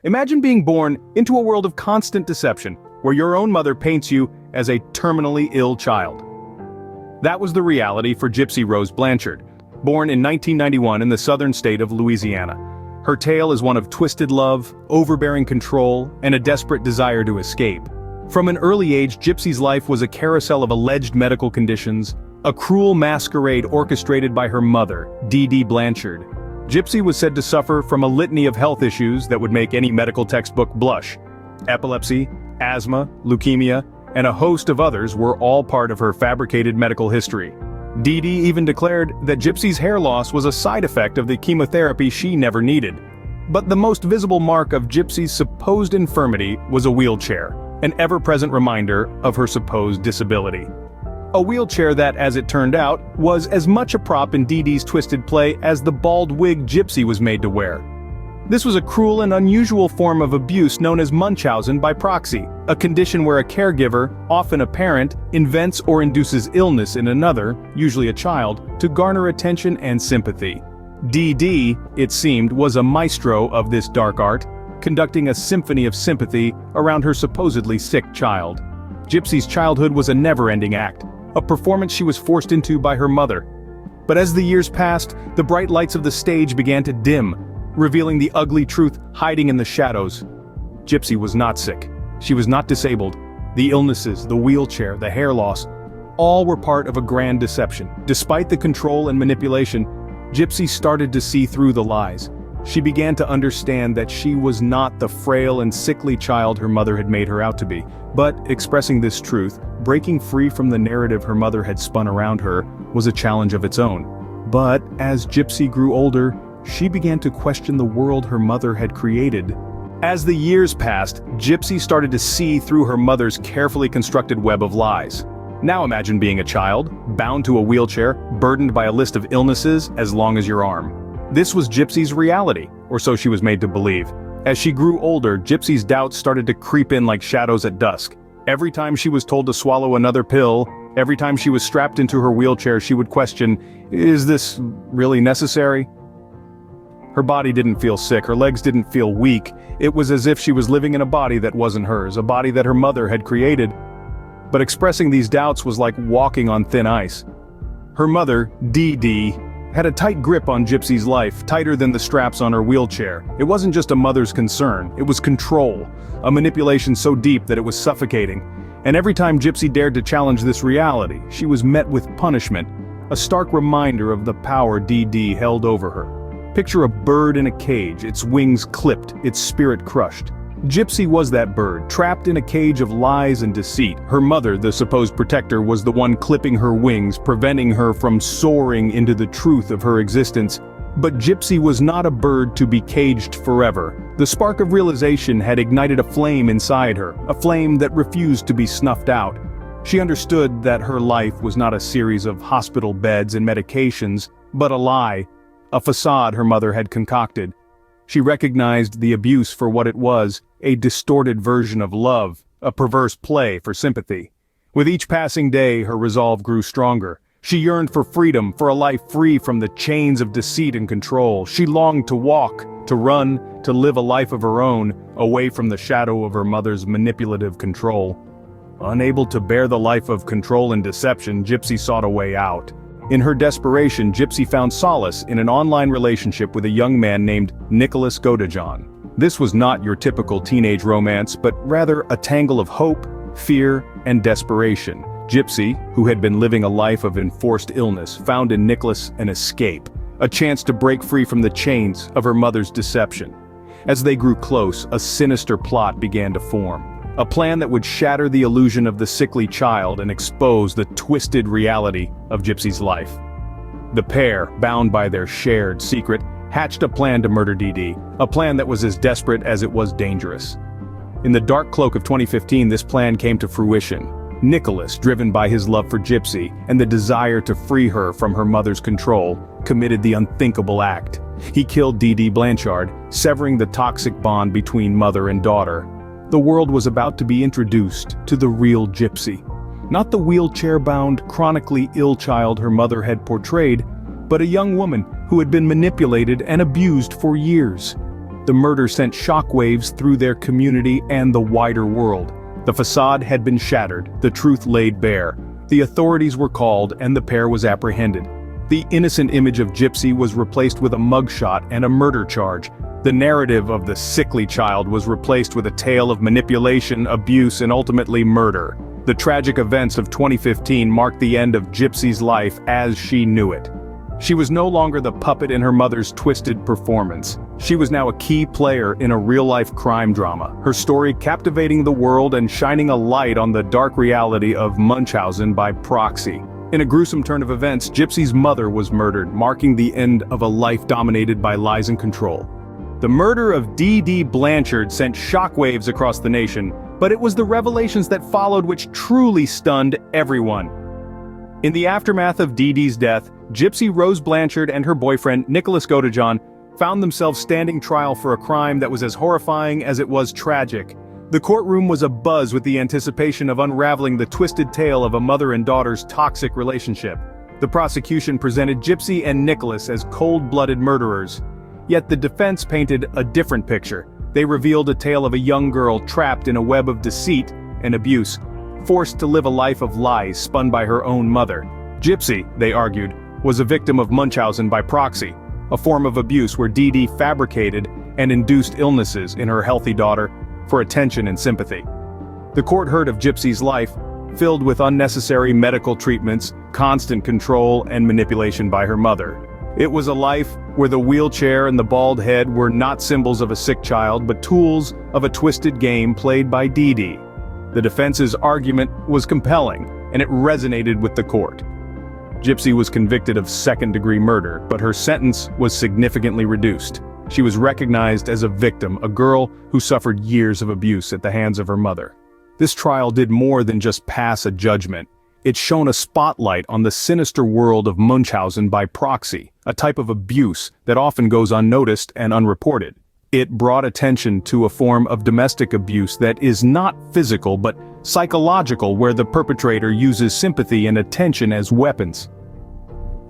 Imagine being born into a world of constant deception, where your own mother paints you as a terminally ill child. That was the reality for Gypsy Rose Blanchard, born in 1991 in the southern state of Louisiana. Her tale is one of twisted love, overbearing control, and a desperate desire to escape. From an early age, Gypsy's life was a carousel of alleged medical conditions, a cruel masquerade orchestrated by her mother, Dee Blanchard. Gypsy was said to suffer from a litany of health issues that would make any medical textbook blush. Epilepsy, asthma, leukemia, and a host of others were all part of her fabricated medical history. Dee even declared that Gypsy's hair loss was a side effect of the chemotherapy she never needed. But the most visible mark of Gypsy's supposed infirmity was a wheelchair, an ever-present reminder of her supposed disability. A wheelchair that, as it turned out, was as much a prop in Dee's twisted play as the bald wig Gypsy was made to wear. This was a cruel and unusual form of abuse known as Munchausen by proxy, a condition where a caregiver, often a parent, invents or induces illness in another, usually a child, to garner attention and sympathy. Dee, it seemed, was a maestro of this dark art, conducting a symphony of sympathy around her supposedly sick child. Gypsy's childhood was a never-ending act, a performance she was forced into by her mother. But as the years passed, the bright lights of the stage began to dim, revealing the ugly truth hiding in the shadows. Gypsy was not sick. She was not disabled. The illnesses, the wheelchair, the hair loss, all were part of a grand deception. Despite the control and manipulation, Gypsy started to see through the lies. She began to understand that she was not the frail and sickly child her mother had made her out to be. But expressing this truth, breaking free from the narrative her mother had spun around her, was a challenge of its own. But as Gypsy grew older, she began to question the world her mother had created. As the years passed, Gypsy started to see through her mother's carefully constructed web of lies. Now imagine being a child, bound to a wheelchair, burdened by a list of illnesses as long as your arm. This was Gypsy's reality, or so she was made to believe. As she grew older, Gypsy's doubts started to creep in like shadows at dusk. Every time she was told to swallow another pill, every time she was strapped into her wheelchair, she would question, "Is this really necessary?" Her body didn't feel sick, her legs didn't feel weak. It was as if she was living in a body that wasn't hers, a body that her mother had created. But expressing these doubts was like walking on thin ice. Her mother, Dee, had a tight grip on Gypsy's life, tighter than the straps on her wheelchair. It wasn't just a mother's concern, it was control, a manipulation so deep that it was suffocating. And every time Gypsy dared to challenge this reality, she was met with punishment, a stark reminder of the power Dee held over her. Picture a bird in a cage, its wings clipped, its spirit crushed. Gypsy was that bird, trapped in a cage of lies and deceit. Her mother, the supposed protector, was the one clipping her wings, preventing her from soaring into the truth of her existence. But Gypsy was not a bird to be caged forever. The spark of realization had ignited a flame inside her, a flame that refused to be snuffed out. She understood that her life was not a series of hospital beds and medications, but a lie, a facade her mother had concocted. She recognized the abuse for what it was, a distorted version of love, a perverse play for sympathy. With each passing day, her resolve grew stronger. She yearned for freedom, for a life free from the chains of deceit and control. She longed to walk, to run, to live a life of her own, away from the shadow of her mother's manipulative control. Unable to bear the life of control and deception, Gypsy sought a way out. In her desperation, Gypsy found solace in an online relationship with a young man named Nicholas Godejohn. This was not your typical teenage romance, but rather a tangle of hope, fear, and desperation. Gypsy, who had been living a life of enforced illness, found in Nicholas an escape, a chance to break free from the chains of her mother's deception. As they grew close, a sinister plot began to form. A plan that would shatter the illusion of the sickly child and expose the twisted reality of Gypsy's life. The pair, bound by their shared secret, hatched a plan to murder Dee, a plan that was as desperate as it was dangerous. In the dark cloak of 2015, this plan came to fruition. Nicholas, driven by his love for Gypsy and the desire to free her from her mother's control, committed the unthinkable act. He killed Dee Blanchard, severing the toxic bond between mother and daughter. The world was about to be introduced to the real Gypsy. Not the wheelchair-bound, chronically ill child her mother had portrayed, but a young woman who had been manipulated and abused for years. The murder sent shockwaves through their community and the wider world. The facade had been shattered, the truth laid bare. The authorities were called and the pair was apprehended. The innocent image of Gypsy was replaced with a mugshot and a murder charge. The narrative of the sickly child was replaced with a tale of manipulation, abuse, and ultimately murder. The tragic events of 2015 marked the end of Gypsy's life as she knew it. She was no longer the puppet in her mother's twisted performance. She was now a key player in a real-life crime drama, her story captivating the world and shining a light on the dark reality of Munchausen by proxy. In a gruesome turn of events, Gypsy's mother was murdered, marking the end of a life dominated by lies and control. The murder of D.D. Blanchard sent shockwaves across the nation, but it was the revelations that followed which truly stunned everyone. In the aftermath of D.D.'s death, Gypsy Rose Blanchard and her boyfriend, Nicholas Godejohn, found themselves standing trial for a crime that was as horrifying as it was tragic. The courtroom was abuzz with the anticipation of unraveling the twisted tale of a mother and daughter's toxic relationship. The prosecution presented Gypsy and Nicholas as cold-blooded murderers. Yet the defense painted a different picture. They revealed a tale of a young girl trapped in a web of deceit and abuse, forced to live a life of lies spun by her own mother. Gypsy, they argued, was a victim of Munchausen by proxy, a form of abuse where Dee fabricated and induced illnesses in her healthy daughter for attention and sympathy. The court heard of Gypsy's life, filled with unnecessary medical treatments, constant control, and manipulation by her mother. It was a life where the wheelchair and the bald head were not symbols of a sick child, but tools of a twisted game played by Dee. The defense's argument was compelling, and it resonated with the court. Gypsy was convicted of second-degree murder, but her sentence was significantly reduced. She was recognized as a victim, a girl who suffered years of abuse at the hands of her mother. This trial did more than just pass a judgment. It shone a spotlight on the sinister world of Munchausen by proxy, a type of abuse that often goes unnoticed and unreported. It brought attention to a form of domestic abuse that is not physical but psychological, where the perpetrator uses sympathy and attention as weapons.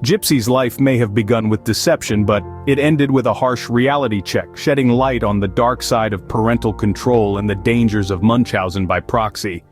Gypsy's life may have begun with deception, but it ended with a harsh reality check, shedding light on the dark side of parental control and the dangers of Munchausen by proxy.